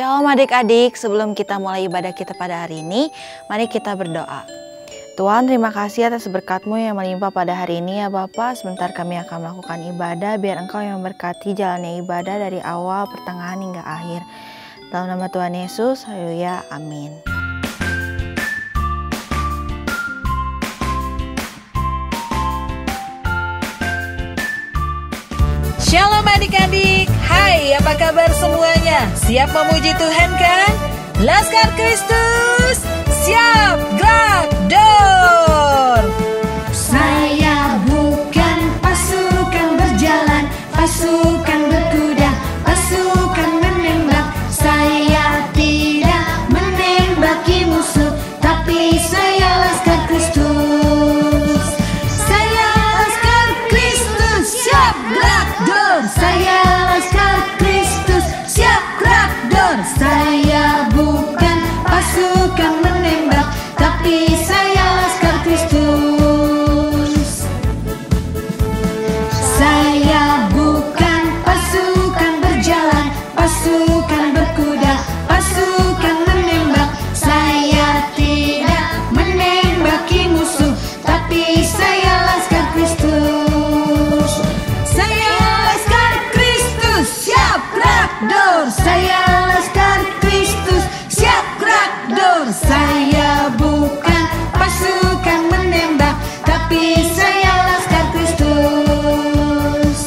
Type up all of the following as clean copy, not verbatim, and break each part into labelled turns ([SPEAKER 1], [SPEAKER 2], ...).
[SPEAKER 1] Shalom adik-adik, sebelum kita mulai ibadah kita pada hari ini, mari kita berdoa. Tuhan, terima kasih atas berkat-Mu yang melimpah pada hari ini ya Bapa. Sebentar kami akan melakukan ibadah, biar Engkau yang memberkati jalannya ibadah dari awal, pertengahan hingga akhir. Dalam nama Tuhan Yesus, haleluya, amin.
[SPEAKER 2] Shalom adik-adik, hai apa kabar semuanya? Siap memuji Tuhan kan? Laskar Kristus, siap gerak dor.
[SPEAKER 3] Saya bukan pasukan berjalan, pasukan berkuda, pasukan menembak. Saya tidak menembaki musuh, tapi saya laskar Kristus. Saya laskar Kristus, siap gerak dor. Saya laskar Kristus, siap gerak dor. Saya bukan pasukan menembak, tapi saya laskar Kristus. Saya bukan pasukan berjalan, pasukan berkuda, pasukan menembak. Saya tidak menembaki musuh, tapi saya laskar Kristus. Saya laskar Kristus, siap gerak dor. Saya laskar Kristus, siap gerak dor. Saya bukan pasukan menembak, tapi saya laskar Kristus.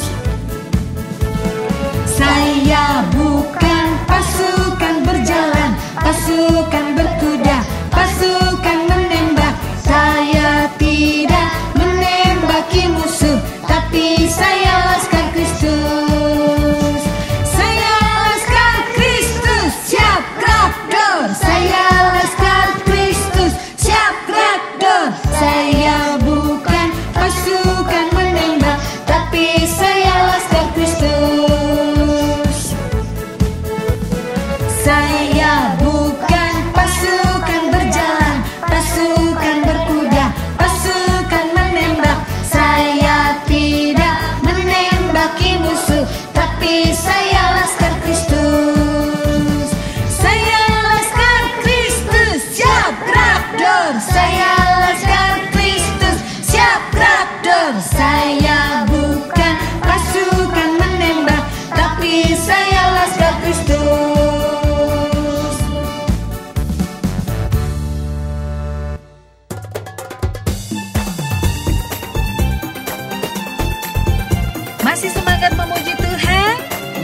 [SPEAKER 3] Saya bukan pasukan berjalan, pasukan berkuda, pasukan menembak. Saya tidak menembaki musuh, tapi saya laskar Kristus. Saya laskar Kristus, siap gerak dor. Saya laskar Kristus, siap gerak dor. Saya bukan pasukan menembak, tapi saya laskar Kristus. Saya bukan pasukan berjalan, pasukan berkuda, pasukan menembak. Saya tidak menembaki musuh, tapi saya laskar Kristus. Saya laskar Kristus, siap gerak dor. Saya laskar Kristus, siap gerak dor. Saya bukan pasukan menembak, tapi saya laskar Kristus.
[SPEAKER 2] Masih semangat memuji Tuhan?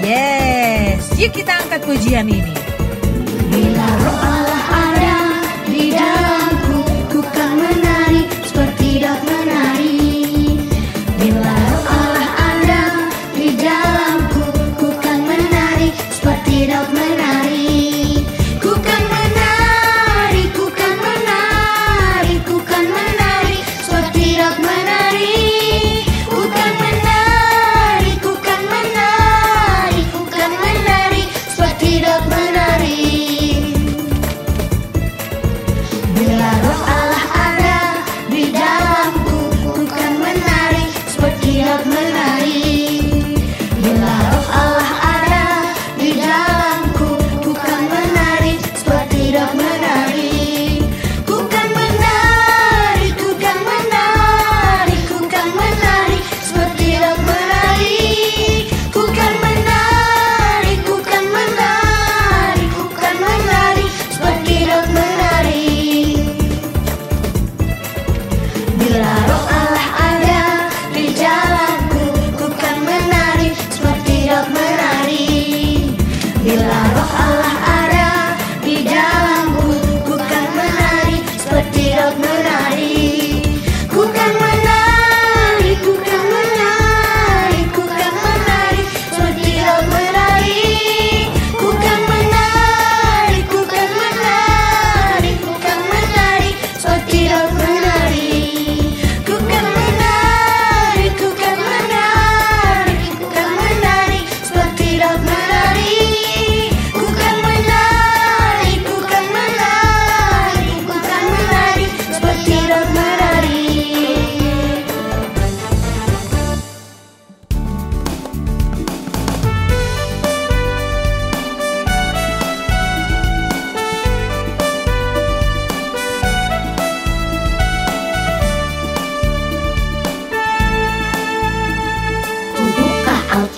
[SPEAKER 2] Yes, yuk kita angkat pujian ini.
[SPEAKER 3] Bila roh Allah ada di dalamku, ku kan menari seperti Daud menari. Bila roh Allah ada di dalamku, ku kan menari seperti Daud menari. Ku kan menari, ku kan menari, ku kan menari seperti Daud menari. Ku kan menari, ku kan menari, ku kan menari seperti Daud menari.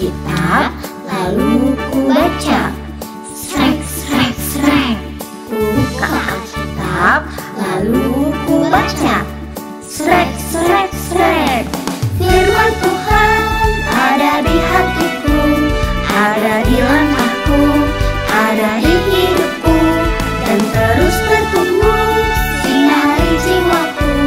[SPEAKER 3] Alkitab, lalu ku baca. Srek, srek, srek. Ku buka Alkitab, lalu ku baca. Srek, srek, srek. Firman Tuhan ada di hatiku, ada di langkahku, ada di hidupku, dan terus bertumbuh sinari jiwaku.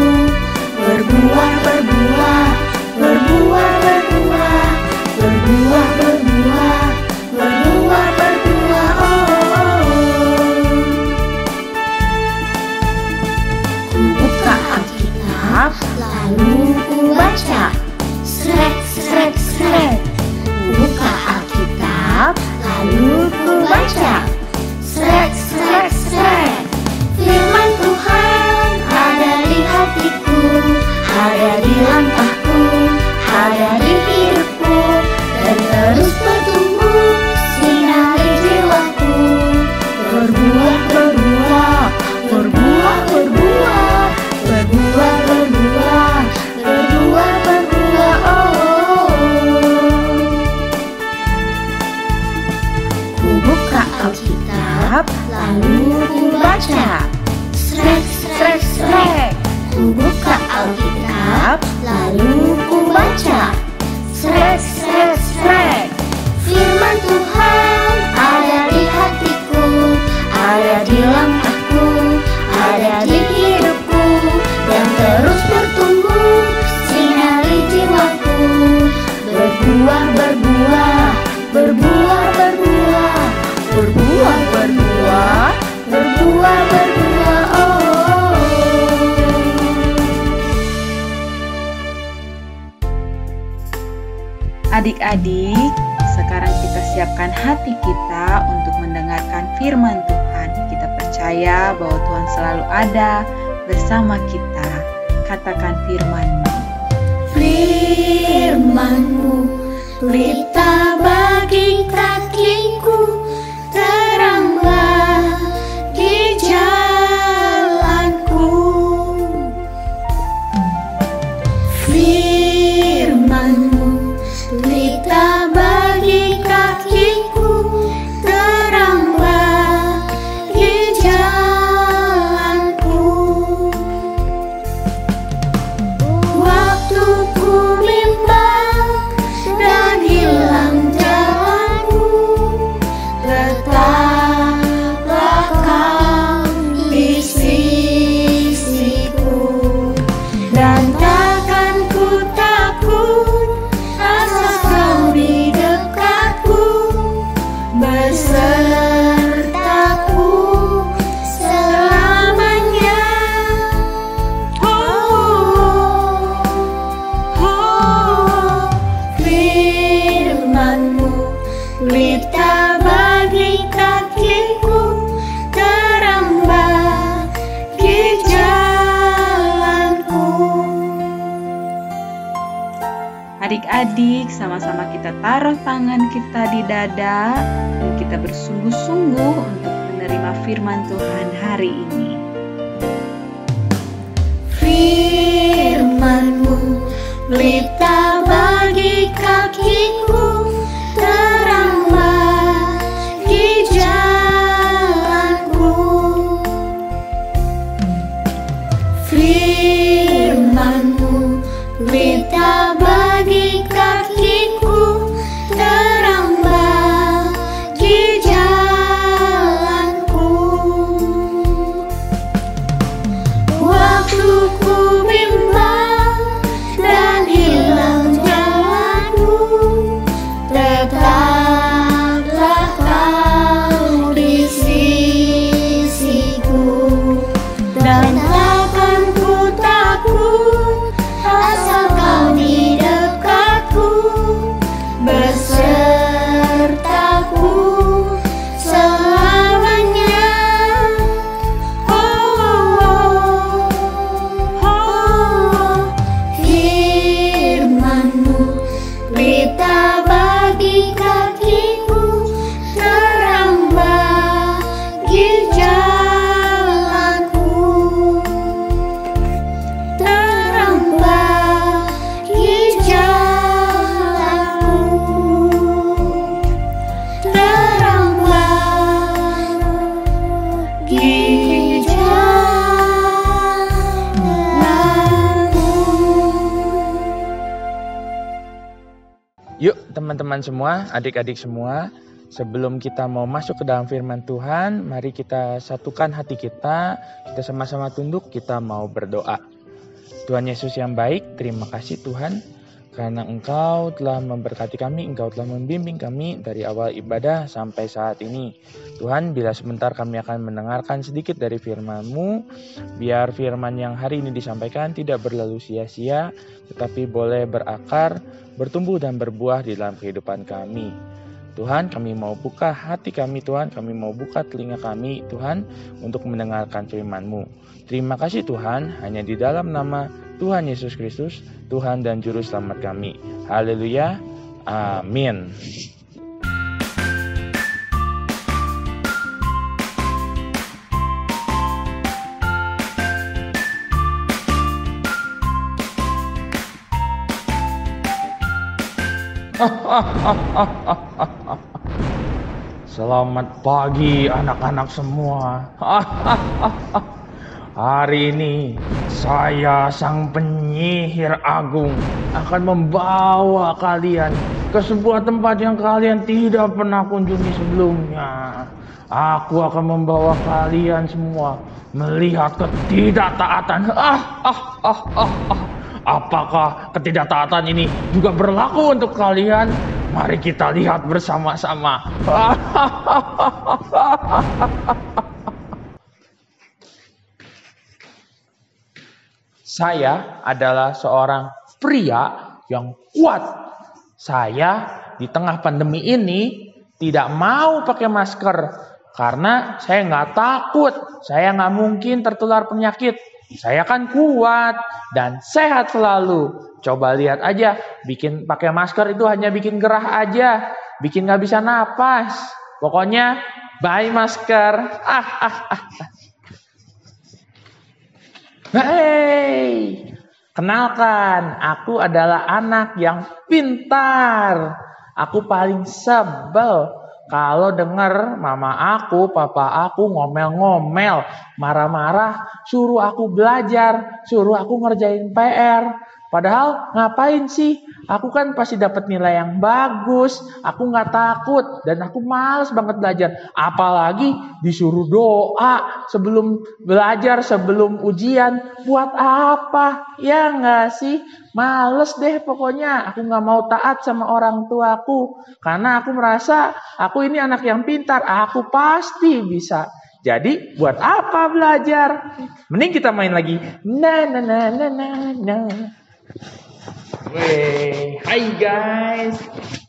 [SPEAKER 3] Berbuah, berbuah, berbuah, berbuah, berbuah, berbuah, berbuah, berbuah, Ku buka Alkitab, lalu ku baca. Srek, srek, srek. Ku buka Alkitab, lalu ku baca. Srek, srek, srek. Firman Tuhan ada di hatiku, ada di langkahku, ada di hidupku, dan terus bertumbuh sinari jiwaku. Berbuah, berbuah, berbuah, berbuah, berbuah, berbuah, berbuah, berbuah, Ku buka Alkitab, lalu ku baca. Srek, srek, srek. Ku buka Alkitab, lalu ku baca. Srek, srek, srek. Firman Tuhan ada di hatiku, ada di langkahku, ada di hidupku, dan terus bertumbuh sinari jiwaku. Berbuah, berbuah, berbuah, berbuah, berbuah, berbuah, berbuah, berbuah,
[SPEAKER 4] Adik-adik, sekarang kita siapkan hati kita untuk mendengarkan firman Tuhan. Kita percaya bahwa Tuhan selalu ada bersama kita. Katakan firman-Mu.
[SPEAKER 3] Firman-Mu, pelita bagi kakiku, teranglah di jalanku. Firman-Mu, pelita bagi kakiku, teranglah di jalanku. Waktu ku bimbang dan hilang jalanku, tetaplah Kau di sisiku, dan takkan ku takut asal Kau di dekatku, besertaku selamanya. Firman-Mu, pelita bagi kakiku, terang bagi jalanku.
[SPEAKER 4] Adik-adik, sama-sama kita taruh tangan kita di dada dan kita bersungguh-sungguh untuk menerima firman Tuhan hari ini.
[SPEAKER 3] Firman-Mu, pelita bagi kakiku, terang bagi jalanku. Firman-Mu, pelita bagi kakiku, terang bagi jalanku. Waktu ku bimbang
[SPEAKER 5] Yuk teman-teman semua, adik-adik semua, sebelum kita mau masuk ke dalam firman Tuhan, mari kita satukan hati kita sama-sama tunduk, kita mau berdoa. Tuhan Yesus yang baik, terima kasih Tuhan, karena Engkau telah memberkati kami, Engkau telah membimbing kami dari awal ibadah sampai saat ini. Tuhan, bila sebentar kami akan mendengarkan sedikit dari firman-Mu, biar firman yang hari ini disampaikan tidak berlalu sia-sia, tetapi boleh berakar, bertumbuh dan berbuah di dalam kehidupan kami. Tuhan, kami mau buka hati kami Tuhan, kami mau buka telinga kami Tuhan untuk mendengarkan firman-Mu. Terima kasih Tuhan, hanya di dalam nama Tuhan Yesus Kristus, Tuhan dan Juru Selamat kami. Haleluya, amin. Selamat pagi anak-anak semua. Hari ini saya sang penyihir agung akan membawa kalian ke sebuah tempat yang kalian tidak pernah kunjungi sebelumnya. Aku akan membawa kalian semua melihat ketidaktaatan. Apakah ketidaktaatan ini juga berlaku untuk kalian? Mari kita lihat bersama-sama. Saya adalah seorang pria yang kuat. Saya di tengah pandemi ini tidak mau pakai masker karena saya nggak takut. Saya nggak mungkin tertular penyakit. Saya kan kuat dan sehat selalu. Coba lihat aja, bikin pakai masker itu hanya bikin gerah aja, bikin nggak bisa napas. Pokoknya bye masker. Hei, kenalkan, aku adalah anak yang pintar. Aku paling sebel kalau dengar mama aku, papa aku ngomel-ngomel, marah-marah, suruh aku belajar, suruh aku ngerjain PR. Padahal ngapain sih? Aku kan pasti dapat nilai yang bagus. Aku nggak takut dan aku males banget belajar. Apalagi disuruh doa sebelum belajar, sebelum ujian. Buat apa? Ya nggak sih? Males deh pokoknya. Aku nggak mau taat sama orang tuaku. Karena aku merasa aku ini anak yang pintar. Aku pasti bisa. Jadi buat apa belajar? Mending kita main lagi. Wey, hai guys,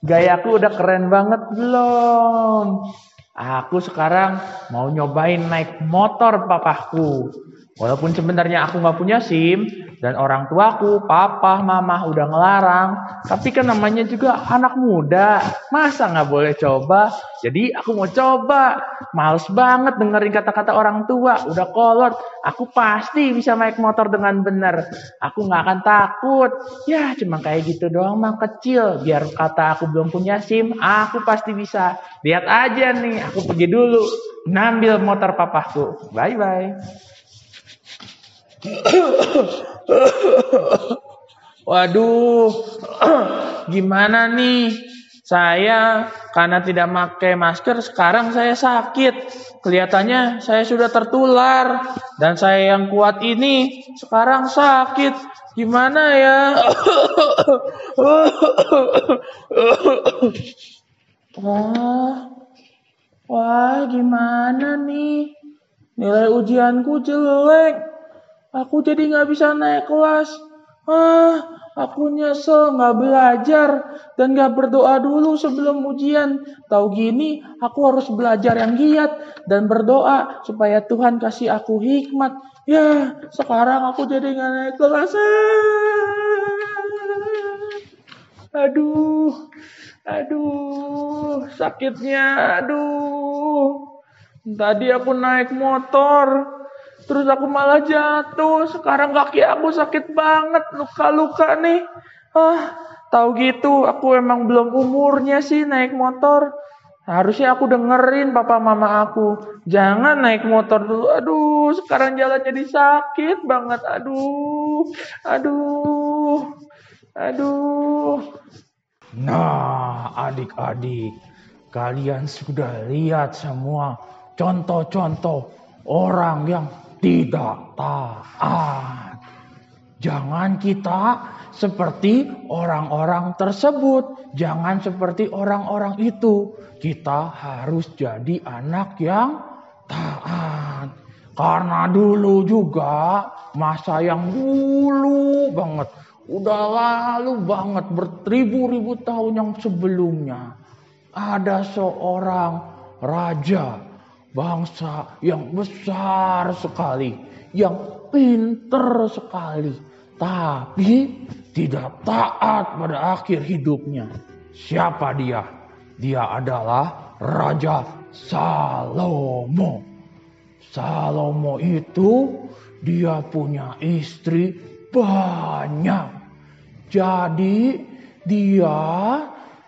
[SPEAKER 5] gayaku udah keren banget belum? Aku sekarang mau nyobain naik motor papaku. Walaupun sebenarnya aku nggak punya SIM dan orang tuaku, papa, mama udah ngelarang, tapi kan namanya juga anak muda, masa nggak boleh coba? Jadi aku mau coba. Males banget dengerin kata-kata orang tua, udah kolot. Aku pasti bisa naik motor dengan benar. Aku nggak akan takut. Ya cuma kayak gitu doang mah kecil. Biar kata aku belum punya SIM, aku pasti bisa. Lihat aja nih, aku pergi dulu ngambil motor papaku. Bye bye. Waduh, gimana nih? Saya karena tidak pakai masker, sekarang saya sakit. Kelihatannya saya sudah tertular. Dan saya yang kuat ini sekarang sakit. Gimana ya? Wah, gimana nih? Nilai ujianku jelek. Aku jadi gak bisa naik kelas. Aku nyesel gak belajar dan gak berdoa dulu sebelum ujian. Tahu gini, aku harus belajar yang giat dan berdoa supaya Tuhan kasih aku hikmat. Ya, sekarang aku jadi gak naik kelas. Aduh, sakitnya, Tadi aku naik motor. Terus aku malah jatuh. Sekarang kaki aku sakit banget. Luka-luka nih. Tahu gitu. Aku emang belum umurnya sih naik motor. Harusnya aku dengerin papa mama aku. Jangan naik motor dulu. Aduh, sekarang jalan jadi sakit banget. Aduh. Nah, adik-adik, kalian sudah lihat semua contoh-contoh orang yang tidak taat. Jangan kita seperti orang-orang tersebut. Jangan seperti orang-orang itu. Kita harus jadi anak yang taat. Karena dulu juga, masa yang dulu banget, udah lalu banget, beribu-ribu tahun yang sebelumnya, ada seorang raja bangsa yang besar sekali, yang pinter sekali, tapi tidak taat pada akhir hidupnya. Siapa dia? Dia adalah Raja Salomo. Salomo itu dia punya istri banyak. Jadi dia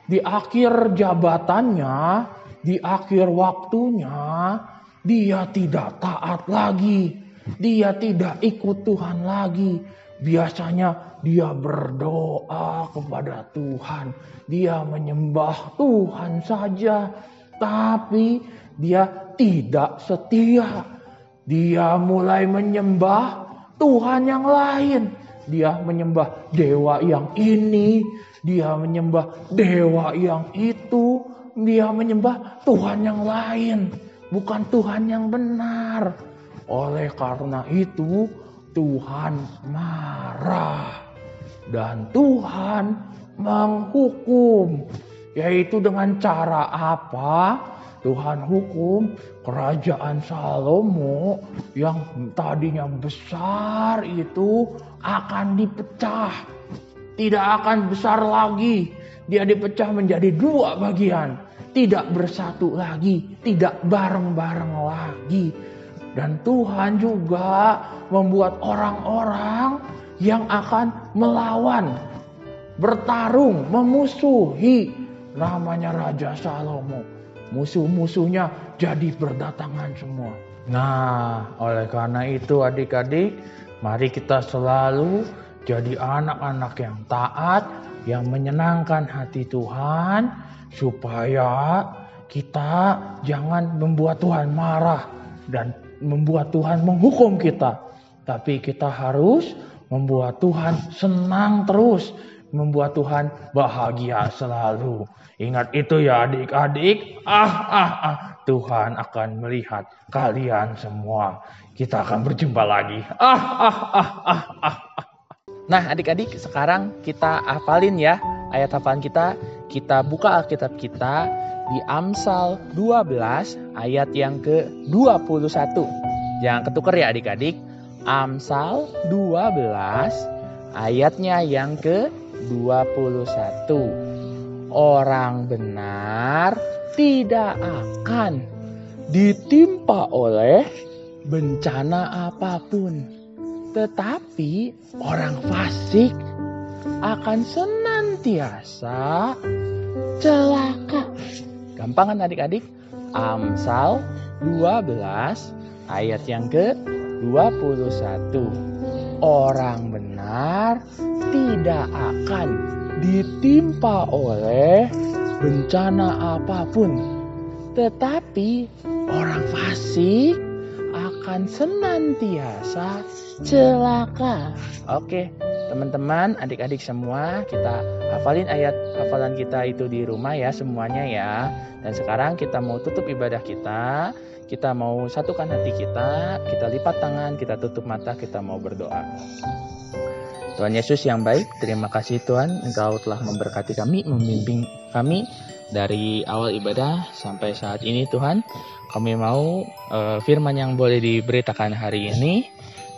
[SPEAKER 5] di akhir jabatannya, di akhir waktunya, dia tidak taat lagi. Dia tidak ikut Tuhan lagi. Biasanya dia berdoa kepada Tuhan. Dia menyembah Tuhan saja. Tapi dia tidak setia. Dia mulai menyembah Tuhan yang lain. Dia menyembah dewa yang ini. Dia menyembah dewa yang itu. Dia menyembah Tuhan yang lain. Bukan Tuhan yang benar. Oleh karena itu Tuhan marah. Dan Tuhan menghukum. Yaitu dengan cara apa? Tuhan hukum kerajaan Salomo yang tadinya besar itu akan dipecah. Tidak akan besar lagi. Dia dipecah menjadi 2 bagian. Tidak bersatu lagi. Tidak bareng-bareng lagi. Dan Tuhan juga membuat orang-orang yang akan melawan, bertarung, memusuhi namanya Raja Salomo. Musuh-musuhnya jadi berdatangan semua. Nah, oleh karena itu adik-adik, mari kita selalu jadi anak-anak yang taat, yang menyenangkan hati Tuhan, supaya kita jangan membuat Tuhan marah dan membuat Tuhan menghukum kita. Tapi kita harus membuat Tuhan senang terus, membuat Tuhan bahagia selalu. Ingat itu ya adik-adik. Tuhan akan melihat kalian semua. Kita akan berjumpa lagi.
[SPEAKER 6] Nah adik-adik, sekarang kita hafalin ya ayat hafalan kita. Kita buka Alkitab kita di Amsal 12 ayat yang ke-21. Jangan ketukar ya adik-adik. Amsal 12 ayatnya yang ke-21. Orang benar tidak akan ditimpa oleh bencana apapun. Tetapi orang fasik akan senantiasa celaka. Gampang kan adik-adik? Amsal 12 ayat yang ke-21. Orang benar tidak akan ditimpa oleh bencana apapun. Tetapi orang fasik akan senantiasa celaka. Oke, teman-teman, adik-adik semua, kita hafalin ayat hafalan kita itu di rumah ya semuanya ya. Dan sekarang kita mau tutup ibadah kita. Kita mau satukan hati kita lipat tangan, kita tutup mata, kita mau berdoa. Tuhan Yesus yang baik, terima kasih Tuhan, Engkau telah memberkati kami, membimbing kami dari awal ibadah sampai saat ini Tuhan. Kami mau firman yang boleh diberitakan hari ini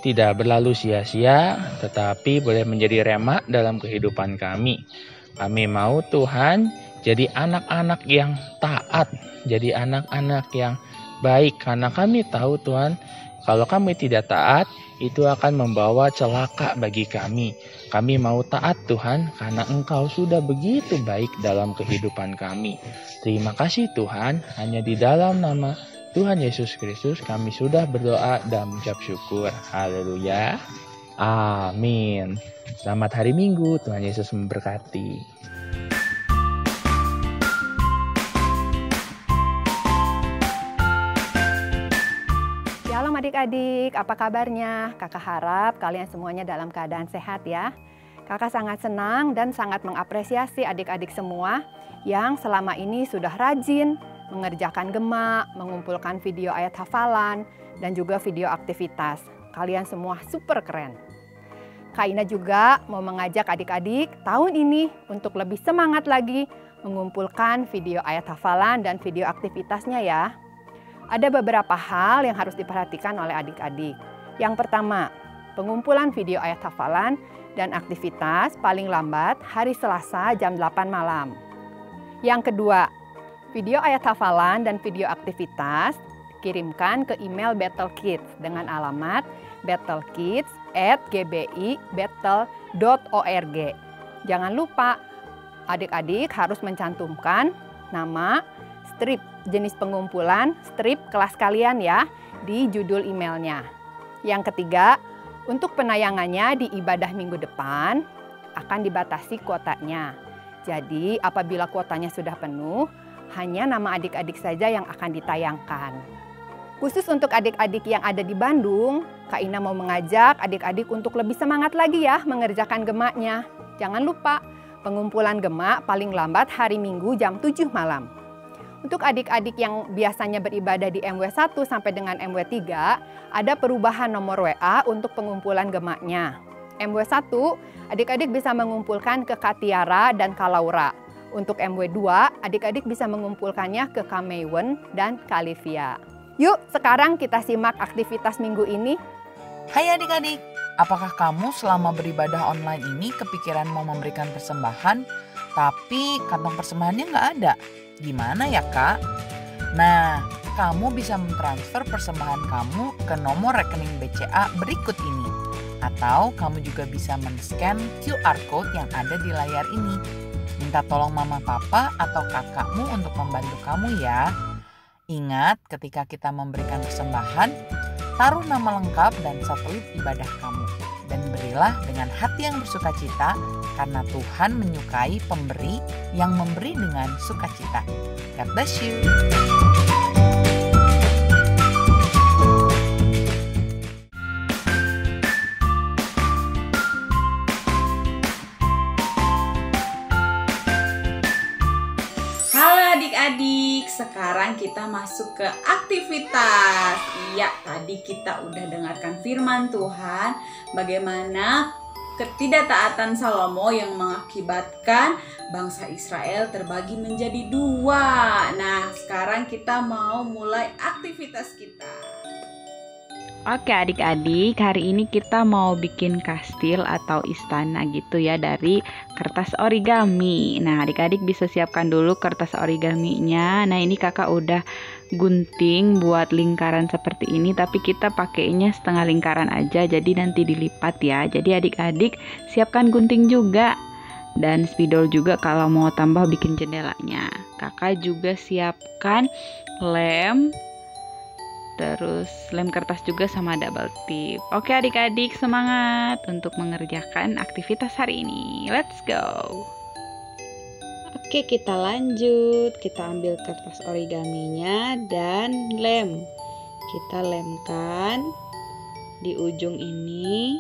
[SPEAKER 6] tidak berlalu sia-sia, tetapi boleh menjadi rema dalam kehidupan kami. Kami mau Tuhan jadi anak-anak yang taat, jadi anak-anak yang baik, karena kami tahu Tuhan, kalau kami tidak taat, itu akan membawa celaka bagi kami. Kami mau taat Tuhan, karena Engkau sudah begitu baik dalam kehidupan kami. Terima kasih Tuhan, hanya di dalam nama Tuhan Yesus Kristus kami sudah berdoa dan mengucap syukur. Haleluya. Amin. Selamat hari Minggu, Tuhan Yesus memberkati.
[SPEAKER 7] adik-adik, apa kabarnya? Kakak harap kalian semuanya dalam keadaan sehat ya. Kakak sangat senang dan sangat mengapresiasi adik-adik semua yang selama ini sudah rajin mengerjakan gema, mengumpulkan video ayat hafalan, dan juga video aktivitas. Kalian semua super keren. Kak Ina juga mau mengajak adik-adik tahun ini untuk lebih semangat lagi mengumpulkan video ayat hafalan dan video aktivitasnya ya. Ada beberapa hal yang harus diperhatikan oleh adik-adik. Yang pertama, pengumpulan video ayat hafalan dan aktivitas paling lambat hari Selasa jam 8 malam. Yang kedua, video ayat hafalan dan video aktivitas kirimkan ke email Battle Kids dengan alamat battlekids@gbi.battle.org. Jangan lupa, adik-adik harus mencantumkan nama, strip jenis pengumpulan, strip kelas kalian ya di judul emailnya. Yang ketiga, untuk penayangannya di ibadah minggu depan akan dibatasi kuotanya. Jadi apabila kuotanya sudah penuh, hanya nama adik-adik saja yang akan ditayangkan. Khusus untuk adik-adik yang ada di Bandung, Kak Ina mau mengajak adik-adik untuk lebih semangat lagi ya mengerjakan gemanya. Jangan lupa, pengumpulan gema paling lambat hari Minggu jam 7 malam. Untuk adik-adik yang biasanya beribadah di MW1 sampai dengan MW3, ada perubahan nomor WA untuk pengumpulan gemanya. MW1, adik-adik bisa mengumpulkan ke Kak Tiara dan Kak Laura. Untuk MW2, adik-adik bisa mengumpulkannya ke Kak Maywen dan Kak Livia. Yuk, sekarang kita simak aktivitas minggu ini.
[SPEAKER 8] Hai adik-adik, apakah kamu selama beribadah online ini kepikiran mau memberikan persembahan, tapi kantong persembahannya nggak ada? Gimana ya kak? Nah, kamu bisa mentransfer persembahan kamu ke nomor rekening BCA berikut ini. Atau kamu juga bisa men-scan QR Code yang ada di layar ini. Minta tolong mama papa atau kakakmu untuk membantu kamu ya. Ingat, ketika kita memberikan persembahan, taruh nama lengkap dan satelit ibadah kamu. Dan berilah dengan hati yang bersukacita, karena Tuhan menyukai pemberi yang memberi dengan sukacita. God bless you.
[SPEAKER 4] Adik-adik, sekarang kita masuk ke aktivitas. Iya, tadi kita udah dengarkan firman Tuhan, bagaimana ketidaktaatan Salomo yang mengakibatkan bangsa Israel terbagi menjadi dua. Nah, sekarang kita mau mulai aktivitas kita.
[SPEAKER 9] Oke adik-adik, hari ini kita mau bikin kastil atau istana gitu ya dari kertas origami. Nah adik-adik bisa siapkan dulu kertas origaminya. Nah ini kakak udah gunting buat lingkaran seperti ini, tapi kita pakainya setengah lingkaran aja, jadi nanti dilipat ya. Jadi adik-adik siapkan gunting juga dan spidol juga kalau mau tambah bikin jendelanya. Kakak juga siapkan lem, terus lem kertas juga sama double tip. Oke adik-adik, semangat untuk mengerjakan aktivitas hari ini. Let's go. Oke, kita lanjut. Kita ambil kertas origaminya dan lem. Kita lemkan di ujung ini.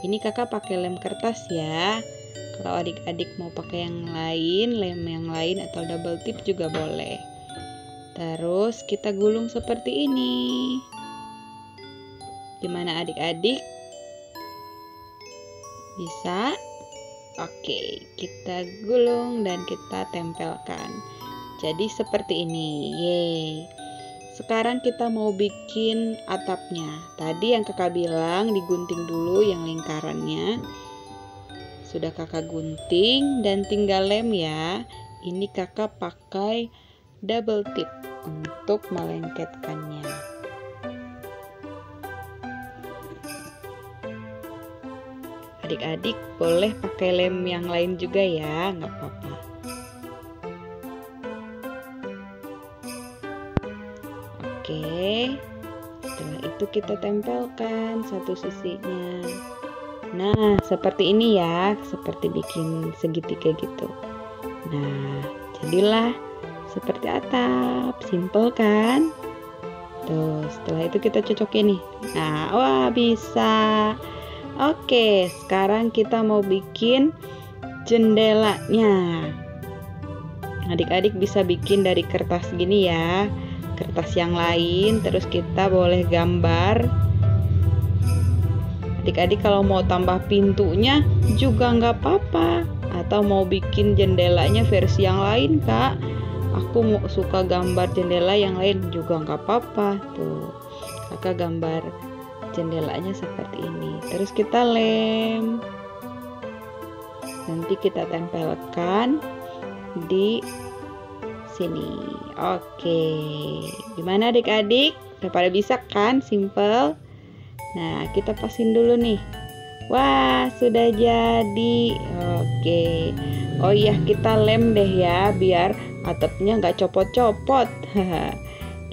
[SPEAKER 9] Ini kakak pakai lem kertas ya. Kalau adik-adik mau pakai yang lain, lem yang lain atau double tip juga boleh. Terus kita gulung seperti ini. Gimana adik-adik? Bisa? Oke, kita gulung dan kita tempelkan. Jadi seperti ini. Yeay. Sekarang kita mau bikin atapnya. Tadi yang kakak bilang digunting dulu yang lingkarannya. Sudah kakak gunting dan tinggal lem ya. Ini kakak pakai double tip untuk melengketkannya. Adik-adik boleh pakai lem yang lain juga ya, nggak apa-apa. Oke, setelah itu kita tempelkan satu sisinya. Nah, seperti ini ya, seperti bikin segitiga gitu. Nah, jadilah seperti atap, simple kan? Tuh, setelah itu kita cocokin nih. Nah, wah bisa. Oke, sekarang kita mau bikin jendelanya. Adik-adik bisa bikin dari kertas gini ya, kertas yang lain, terus kita boleh gambar. Adik-adik kalau mau tambah pintunya juga nggak apa-apa, atau mau bikin jendelanya versi yang lain, Kak, aku mau suka gambar jendela yang lain juga nggak apa-apa. Tuh, Kakak gambar jendelanya seperti ini, terus kita lem, nanti kita tempelkan di sini. Oke, gimana adik-adik? Udah pada bisa kan? Simple. Nah, kita pasin dulu nih. Wah, sudah jadi. Oke. Oh iya, kita lem deh ya, biar atapnya nggak copot-copot.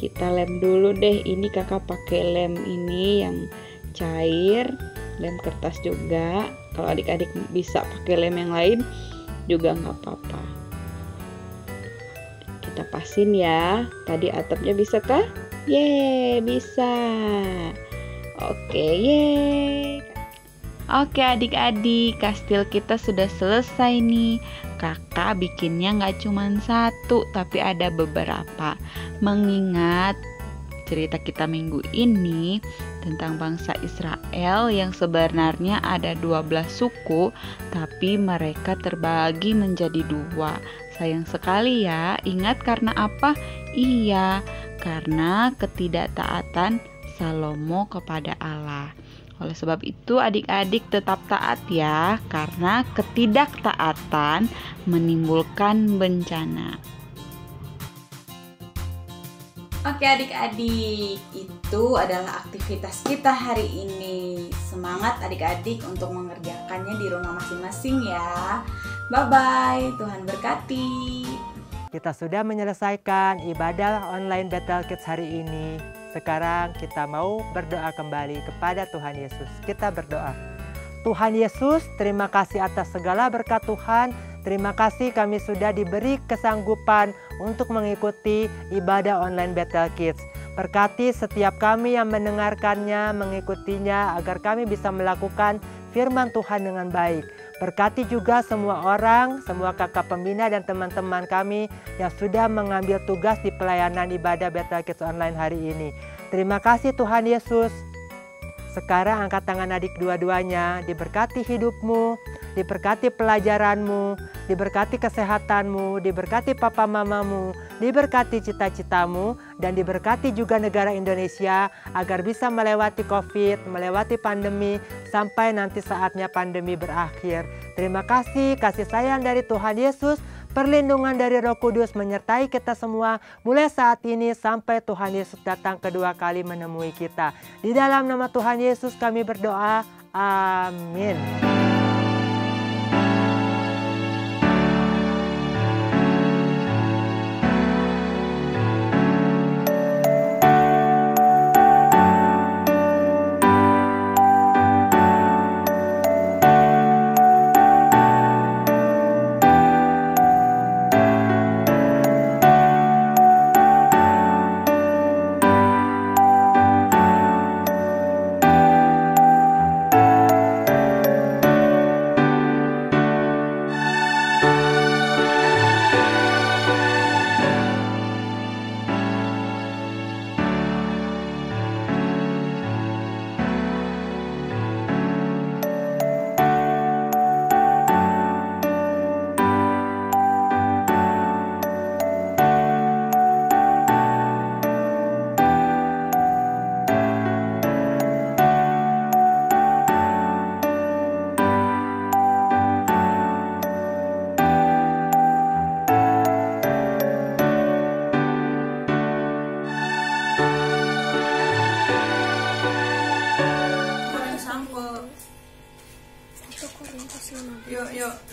[SPEAKER 9] Kita lem dulu deh. Ini kakak pakai lem ini yang cair, lem kertas juga. Kalau adik-adik bisa pakai lem yang lain juga nggak apa-apa. Kita pasin ya. Tadi atapnya bisa kah? Yeay, bisa. Oke, yeay. Oke adik-adik, kastil kita sudah selesai nih. Kakak bikinnya nggak cuma satu, tapi ada beberapa. Mengingat cerita kita minggu ini tentang bangsa Israel yang sebenarnya ada 12 suku, tapi mereka terbagi menjadi 2. Sayang sekali ya, ingat karena apa? Iya, karena ketidaktaatan Salomo kepada Allah. Oleh sebab itu adik-adik tetap taat ya, karena ketidaktaatan menimbulkan bencana.
[SPEAKER 4] Oke adik-adik, itu adalah aktivitas kita hari ini. Semangat adik-adik untuk mengerjakannya di rumah masing-masing ya. Bye-bye, Tuhan berkati.
[SPEAKER 10] Kita sudah menyelesaikan ibadah online Bethel Kids hari ini. Sekarang kita mau berdoa kembali kepada Tuhan Yesus. Kita berdoa. Tuhan Yesus, terima kasih atas segala berkat Tuhan. Terima kasih kami sudah diberi kesanggupan untuk mengikuti ibadah online Bethel Kids. Berkati setiap kami yang mendengarkannya, mengikutinya, agar kami bisa melakukan firman Tuhan dengan baik. Berkati juga semua orang, semua kakak pembina dan teman-teman kami yang sudah mengambil tugas di pelayanan ibadah Bethel Kids Online hari ini. Terima kasih Tuhan Yesus. Sekarang angkat tangan adik dua-duanya, diberkati hidupmu, diberkati pelajaranmu, diberkati kesehatanmu, diberkati papa mamamu, diberkati cita-citamu, dan diberkati juga negara Indonesia agar bisa melewati COVID, melewati pandemi, sampai nanti saatnya pandemi berakhir. Terima kasih, kasih sayang dari Tuhan Yesus, perlindungan dari Roh Kudus menyertai kita semua mulai saat ini sampai Tuhan Yesus datang kedua kali menemui kita. Di dalam nama Tuhan Yesus kami berdoa. Amin.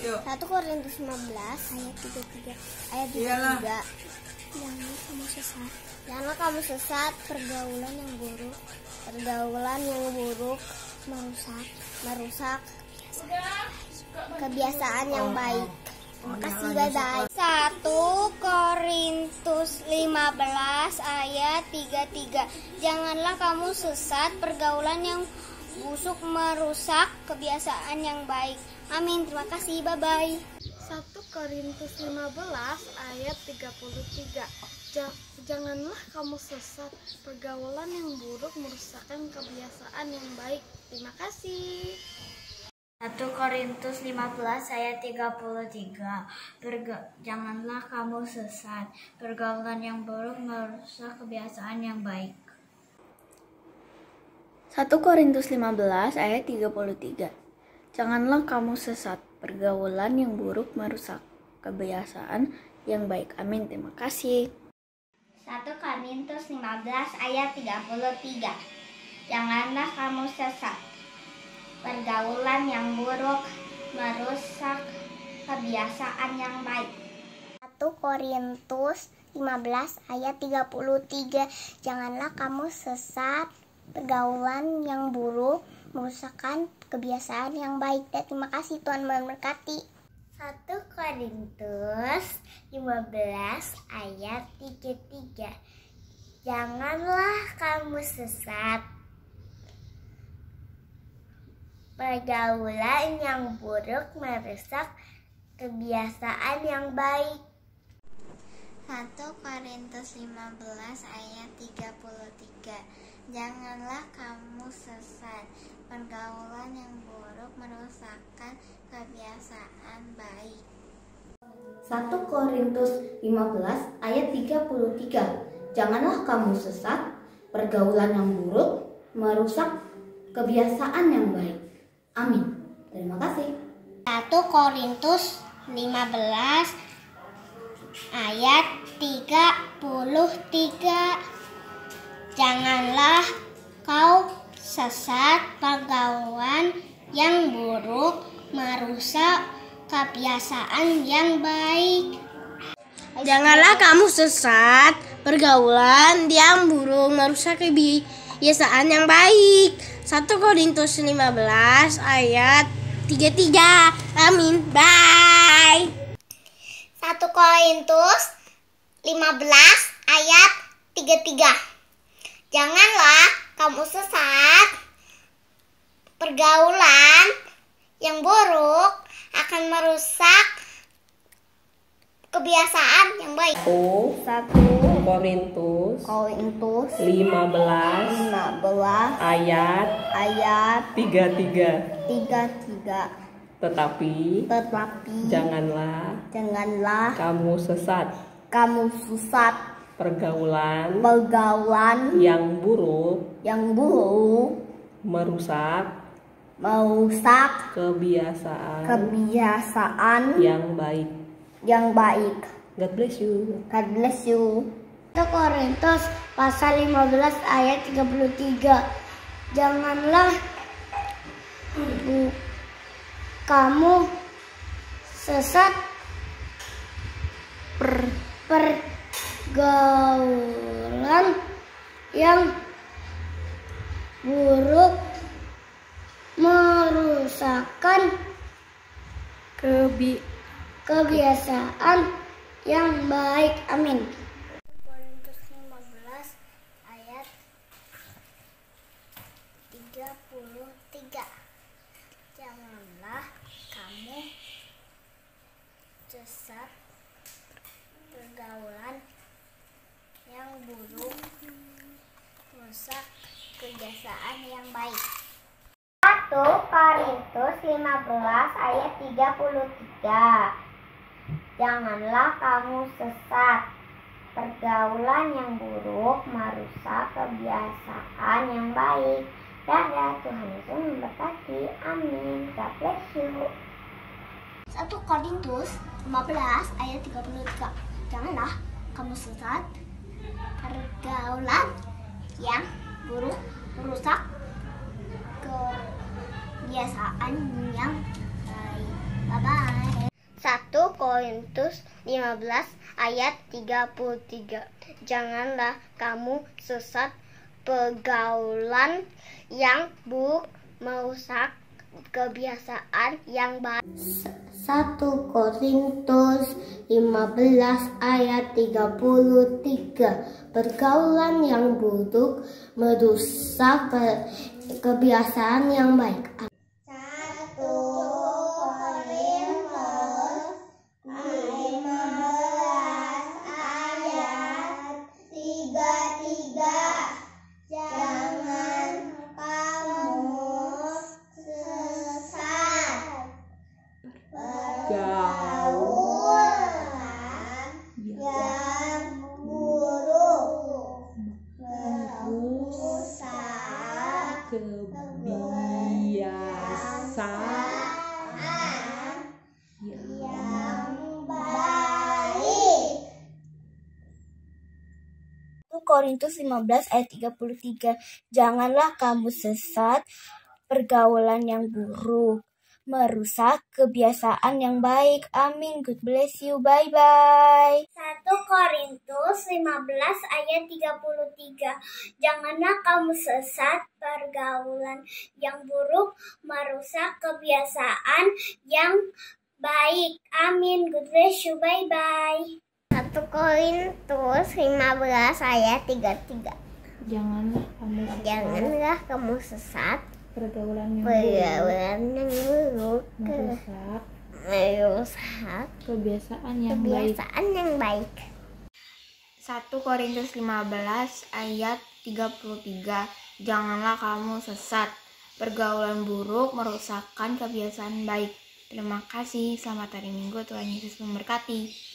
[SPEAKER 11] Yuk. 1 Korintus 15 ayat 33. Ayat 33. Janganlah kamu sesat, pergaulan yang buruk merusak kebiasaan yang baik. Terima kasih, bye-bye. 1 Korintus 15 ayat 33. Janganlah kamu sesat, pergaulan yang busuk merusak kebiasaan yang baik. Amin. Terima kasih. Bye-bye. 1 Korintus 15 ayat 33. Janganlah kamu sesat, pergaulan yang buruk merusakkan kebiasaan yang baik. Terima kasih.
[SPEAKER 3] 1 Korintus 15 ayat 33. Janganlah kamu sesat, pergaulan yang buruk merusak kebiasaan yang baik.
[SPEAKER 12] 1 Korintus 15 ayat 33. Janganlah kamu sesat, pergaulan yang buruk merusak kebiasaan yang baik. Amin. Terima kasih.
[SPEAKER 3] 1 Korintus 15 ayat 33. Janganlah kamu sesat, pergaulan yang buruk merusak kebiasaan yang baik.
[SPEAKER 11] 1 Korintus 15 ayat 33. Janganlah kamu sesat, pergaulan yang buruk merusakkan kebiasaan yang baik. Dan terima kasih, Tuhan memberkati. 1 Korintus 15 ayat 33. Janganlah kamu sesat, pergaulan yang buruk merusak kebiasaan yang baik. 1 Korintus 15 ayat 33. Janganlah kamu sesat, pergaulan yang buruk merusakkan kebiasaan baik.
[SPEAKER 13] 1 Korintus 15 ayat 33. Janganlah kamu sesat, pergaulan yang buruk merusak kebiasaan yang baik. Amin. Terima kasih.
[SPEAKER 11] 1 Korintus 15 ayat 33. Janganlah kau sesat, pergaulan yang buruk merusak kebiasaan yang baik.
[SPEAKER 14] Janganlah kamu sesat, pergaulan yang buruk merusak kebiasaan yang baik. 1 Korintus 15 ayat 33. Amin. Bye.
[SPEAKER 11] 1 Korintus 15 ayat 33. Janganlah kamu sesat, pergaulan yang buruk akan merusak kebiasaan yang baik.
[SPEAKER 15] 1 Korintus 15 ayat 33. Tetapi janganlah kamu sesat, pergaulan yang buruk merusak kebiasaan yang baik. God bless you.
[SPEAKER 11] 1 Korintus pasal 15 ayat 33. Janganlah kamu sesat, pergaulan yang buruk merusakkan kebiasaan yang baik. Amin. Korintus 15 ayat 33. Janganlah kamu sesat, pergaulan yang buruk merusak kebiasaan yang baik. 1 Korintus 15 ayat 33. Janganlah kamu sesat, pergaulan yang buruk merusak kebiasaan yang baik. Dadah, Tuhan Yesus memberkati. Amin. God bless you. 1 Korintus 15 ayat 33. Janganlah kamu sesat, pergaulan yang buruk merusak kebiasaan yang baik. Bye-bye. 1 Korintus 15 ayat 33. Janganlah kamu sesat, pergaulan yang buruk merusak kebiasaan yang baik. 1 Korintus 15 ayat 33. Pergaulan yang buruk merusak kebiasaan yang baik. 1 Korintus 15 ayat 33. Jangan kamu sesat. Pergaulan yang buruk merusak kebiasaan yang baik.
[SPEAKER 13] 1 Korintus 15 ayat 33. Janganlah kamu sesat, pergaulan yang buruk merusak kebiasaan yang baik. Amin. God bless you. Bye-bye.
[SPEAKER 11] 1 Korintus 15 ayat 33. Janganlah kamu sesat, pergaulan yang buruk merusak kebiasaan yang baik. Amin. God bless you. Bye-bye. 1 Korintus 15 ayat 33. Janganlah kamu sesat, pergaulan yang buruk merusak kebiasaan yang baik.
[SPEAKER 1] 1 Korintus 15 ayat 33. Janganlah kamu sesat, pergaulan buruk merusakkan kebiasaan baik. Terima kasih, selamat hari Minggu, Tuhan Yesus memberkati.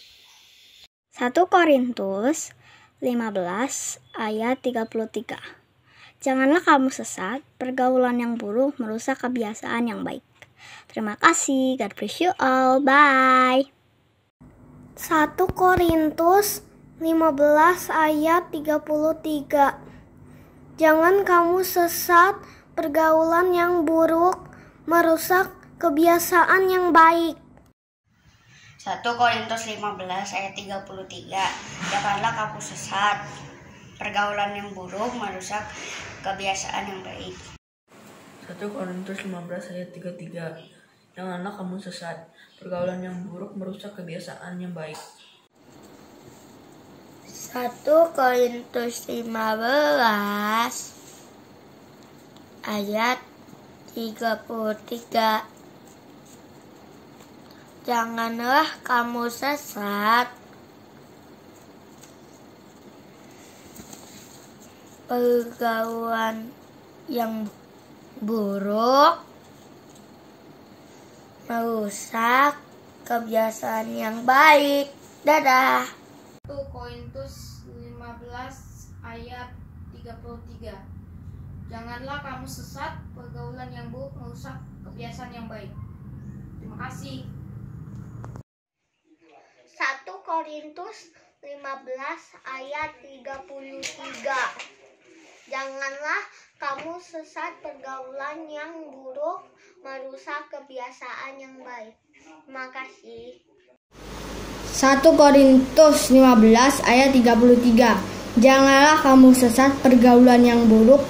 [SPEAKER 13] 1 Korintus 15 ayat 33. Janganlah kamu sesat, pergaulan yang buruk merusak kebiasaan yang baik. Terima kasih, God bless you all, bye.
[SPEAKER 11] 1 Korintus 15 ayat 33. Jangan kamu sesat, pergaulan yang buruk merusak kebiasaan yang baik.
[SPEAKER 13] 1 Korintus 15 ayat 33. Janganlah kamu sesat, pergaulan yang buruk merusak kebiasaan yang baik.
[SPEAKER 16] 1 Korintus 15 ayat 33. Janganlah kamu sesat, pergaulan yang buruk merusak kebiasaan yang baik.
[SPEAKER 11] 1 Korintus 15 ayat 33. Janganlah kamu sesat, pergaulan yang buruk merusak kebiasaan yang baik. Dadah.
[SPEAKER 17] 1 Korintus 15 ayat 33. Janganlah kamu sesat, pergaulan yang buruk merusak kebiasaan yang baik. Terima kasih.
[SPEAKER 11] 1 Korintus 15 ayat 33. Janganlah kamu sesat, pergaulan yang buruk merusak kebiasaan yang baik. Terima kasih.
[SPEAKER 18] 1 Korintus 15 ayat 33. Janganlah kamu sesat, pergaulan yang buruk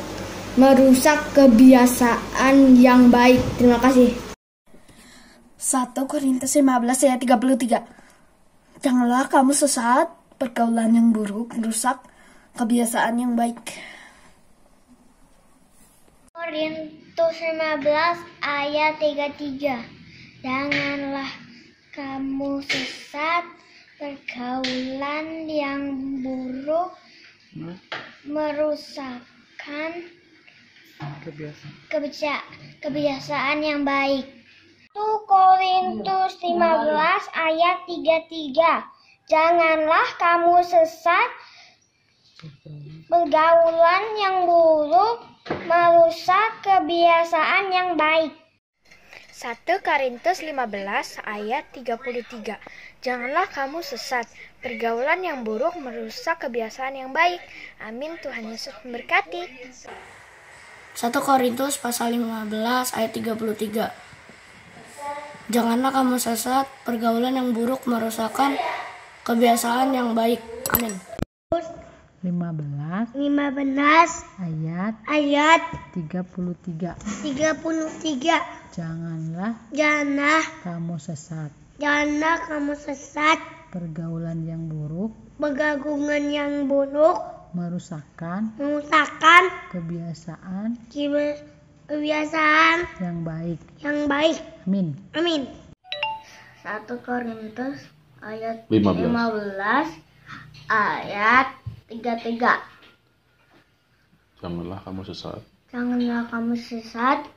[SPEAKER 18] merusak kebiasaan yang baik. Terima kasih.
[SPEAKER 19] 1 Korintus 15 ayat 33. Janganlah kamu sesat, pergaulan yang buruk merusak kebiasaan yang baik.
[SPEAKER 11] Korintus 15 ayat 33. Janganlah kamu sesat, pergaulan yang buruk merusakkan kebiasaan yang baik. 1 Korintus 15 ayat 33. Janganlah kamu sesat, pergaulan yang buruk merusak kebiasaan yang baik.
[SPEAKER 20] 1 Korintus 15 ayat 33. Janganlah kamu sesat, pergaulan yang buruk merusak kebiasaan yang baik. Amin. Tuhan Yesus memberkati.
[SPEAKER 18] 1 Korintus pasal 15 ayat 33. Janganlah kamu sesat, pergaulan yang buruk merusakkan kebiasaan yang baik. Amin.
[SPEAKER 21] 15 ayat 33.
[SPEAKER 11] Janganlah
[SPEAKER 3] kamu sesat.
[SPEAKER 11] Pergaulan yang buruk
[SPEAKER 3] Pergaulan yang buruk
[SPEAKER 11] merusakkan kebiasaan yang baik. Amin.
[SPEAKER 3] 1 Korintus ayat
[SPEAKER 21] 15
[SPEAKER 3] ayat 33.
[SPEAKER 21] Janganlah kamu sesat.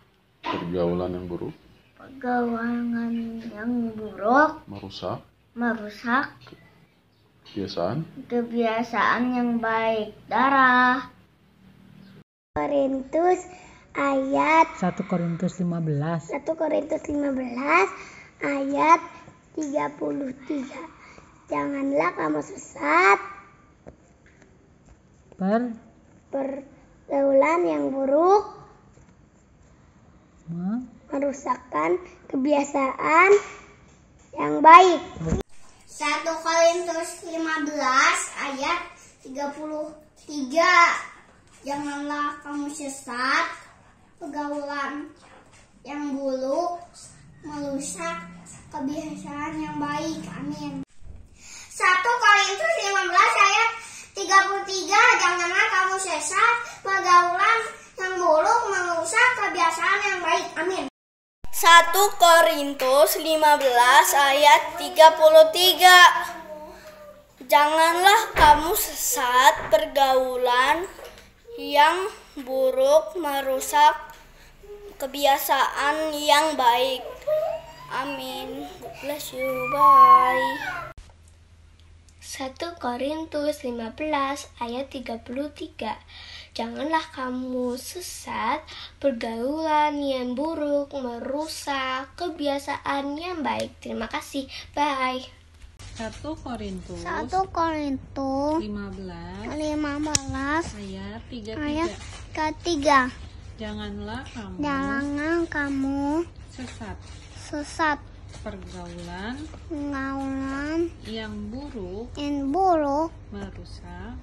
[SPEAKER 21] Pergaulan yang buruk merusak
[SPEAKER 3] kebiasaan yang baik. Darah.
[SPEAKER 11] 1 Korintus 15
[SPEAKER 3] ayat 33. Janganlah kamu sesat. Pergaulan yang buruk merusakkan kebiasaan yang baik. 1 Korintus 15 ayat 33. Janganlah kamu sesat. Pergaulan yang buruk merusak kebiasaan yang baik. Amin. 1 Korintus 15 ayat 33. Janganlah kamu sesat. Pergaulan yang buruk merusak kebiasaan yang baik. Amin. 1 Korintus 15 ayat 33. Janganlah kamu sesat. Pergaulan yang buruk merusak kebiasaan yang baik. Amin. God bless you. Bye. 1 Korintus 15 ayat 33. Janganlah kamu sesat. Pergaulan yang buruk merusak kebiasaan yang baik. Terima kasih. Bye.
[SPEAKER 4] 1 Korintus
[SPEAKER 3] 15
[SPEAKER 4] ayat 33.
[SPEAKER 3] ayat ketiga.
[SPEAKER 4] Janganlah
[SPEAKER 3] kamu sesat.
[SPEAKER 4] Pergaulan
[SPEAKER 3] yang buruk
[SPEAKER 4] merusak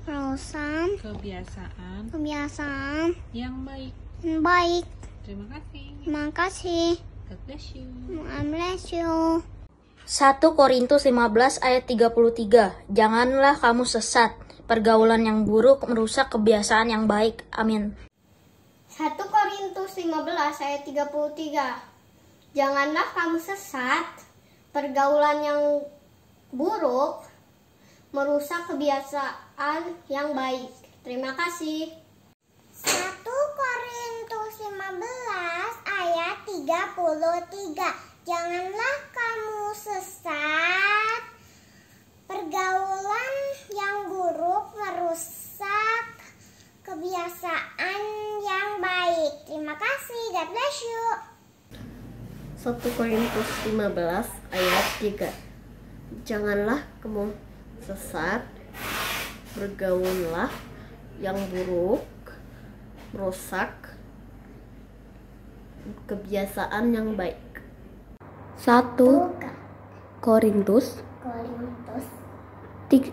[SPEAKER 3] kebiasaan
[SPEAKER 4] yang baik.
[SPEAKER 3] Terima kasih.
[SPEAKER 4] God bless you.
[SPEAKER 18] 1 Korintus 15 ayat 33. Janganlah kamu sesat. Pergaulan yang buruk merusak kebiasaan yang baik. Amin.
[SPEAKER 3] 1 Korintus 15 ayat 33. Janganlah kamu sesat. Pergaulan yang buruk merusak kebiasaan yang baik. Terima kasih. 1 Korintus 15 ayat 33. Janganlah kamu sesat. Pergaulan yang buruk merusak kebiasaan yang baik. Terima kasih. God bless you.
[SPEAKER 22] 1 Korintus 15 ayat 3. Janganlah kamu sesat. Pergaulanlah yang buruk merusak kebiasaan yang baik. 1 Korintus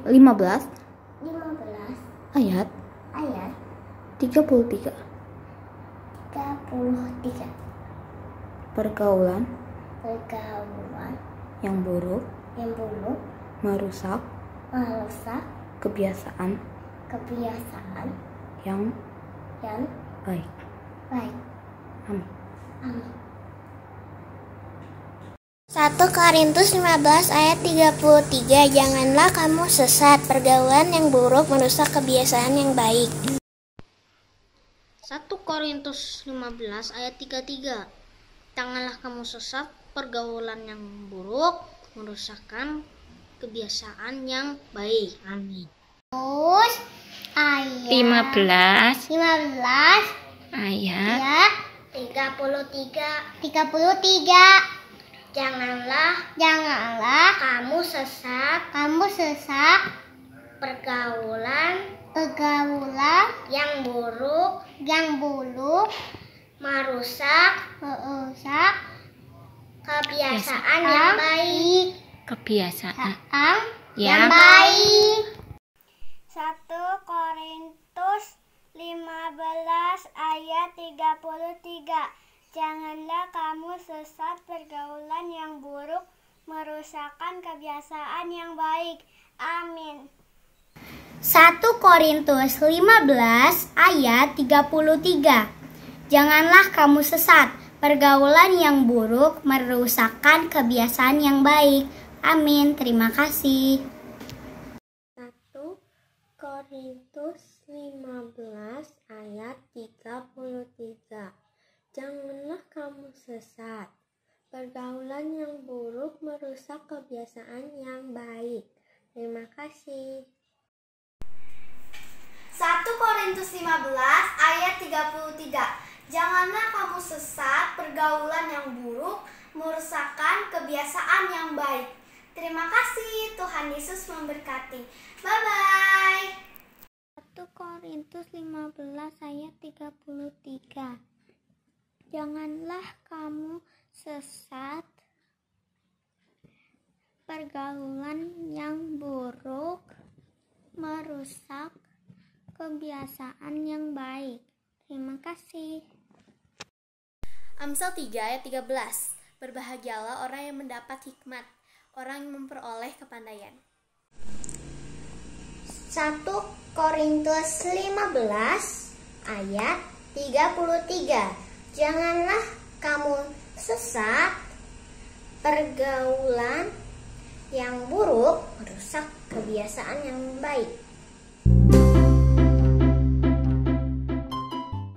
[SPEAKER 22] 15 ayat 33. Pergaulan yang buruk merusak kebiasaan yang baik. Amin.
[SPEAKER 3] 1 Korintus 15 ayat 33. Janganlah kamu sesat. Pergaulan yang buruk merusak kebiasaan yang baik.
[SPEAKER 22] 1 Korintus 15 ayat 33. Janganlah kamu sesat. Pergaulan yang buruk merusakkan kebiasaan yang baik. Amin.
[SPEAKER 3] Terus ayat
[SPEAKER 22] 15
[SPEAKER 3] ayat 33. Janganlah kamu sesat. Pergaulan yang buruk merusak kebiasaan yang baik. Yang baik. 1 Korintus 15 ayat 33.
[SPEAKER 13] Janganlah kamu sesat, pergaulan yang buruk merusakkan kebiasaan yang baik. Amin.
[SPEAKER 11] 1 Korintus 15 ayat 33. Janganlah kamu sesat, pergaulan yang buruk merusakkan kebiasaan yang baik. Amin. Terima kasih.
[SPEAKER 2] 1 Korintus 15 ayat 33. Janganlah kamu sesat, pergaulan yang buruk merusak kebiasaan yang baik. Terima kasih.
[SPEAKER 13] 1 Korintus 15 ayat 33. Janganlah kamu sesat, pergaulan yang buruk merusakkan kebiasaan yang baik. Terima kasih, Tuhan Yesus memberkati. Bye-bye.
[SPEAKER 2] 1 Korintus 15 ayat 33. Janganlah kamu sesat, pergaulan yang buruk merusak kebiasaan yang baik. Terima kasih.
[SPEAKER 5] Amsal 3 ayat 13. Berbahagialah orang yang mendapat hikmat, orang yang memperoleh kepandaian.
[SPEAKER 11] 1 Korintus 15 ayat 33. Janganlah kamu sesat, pergaulan yang buruk merusak kebiasaan yang baik.